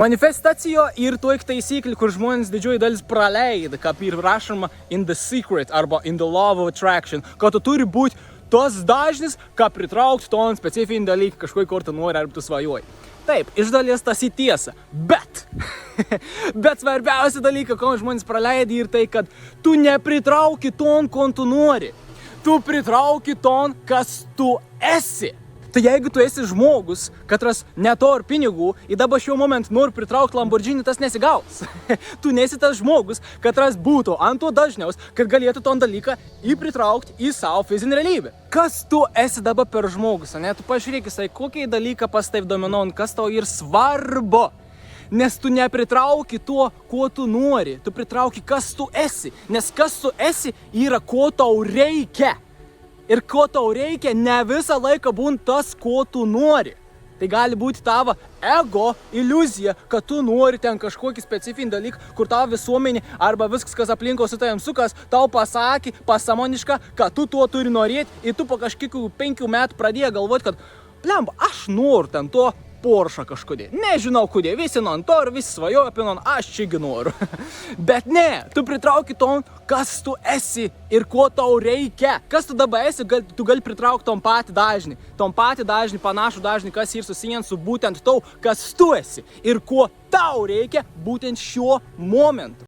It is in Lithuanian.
Manifestacijo ir toik taisyklių, kur žmonės didžioji dalis praleida, kaip ir rašoma in the secret arba in the law of attraction, kad tu turi būti tos dažnis, kad pritraukti ton specifinį dalyką, kažkokį, kur tu nori arba tu svajoji. Taip, iš dalies tas į tiesą, bet svarbiausia dalyka, ko žmonės praleidė, ir tai, kad tu nepritrauki ton, ko tu nori. Tu pritrauki ton, kas tu esi. Tai jeigu tu esi žmogus, katras neturi pinigų, ir dabar šiuo momentu nori pritraukti Lamborghini, tas nesigaus. Tu nesi tas žmogus, katras būtų ant to dažniaus, kad galėtų ton dalyką pritraukti į savo fizinę realybę. Kas tu esi dabar per žmogus, ne? Tu pažiūrėk, kokie dalykai pas taip dominuoja, kas tau ir svarbu. Nes tu nepritrauki to, ko tu nori, tu pritrauki, kas tu esi. Nes kas tu esi, yra ko tau reikia. Ir ko tau reikia, ne visą laiką būna tas, ko tu nori. Tai gali būti tavo ego iliuzija, kad tu nori ten kažkokį specifinį dalyką, kur tavo visuomenė arba viskas, kas aplinko su tavim sukas, tau pasakė pasąmoniška, kad tu tuo turi norėti, ir tu po kažkiekų 5 metų pradėjai galvoti, kad blemba, aš noriu ten to Porsche kažkodėl. Nežinau kodėl, visi non to ir visi svajoja apie non, aš čiagi noriu. Bet ne, tu pritrauki ton, kas tu esi ir ko tau reikia. Kas tu dabar esi, tu gali pritraukti tom patį dažnį. Tom patį dažnį, panašų dažnį, kas ir susijęs su būtent tau, kas tu esi ir ko tau reikia būtent šiuo momentu.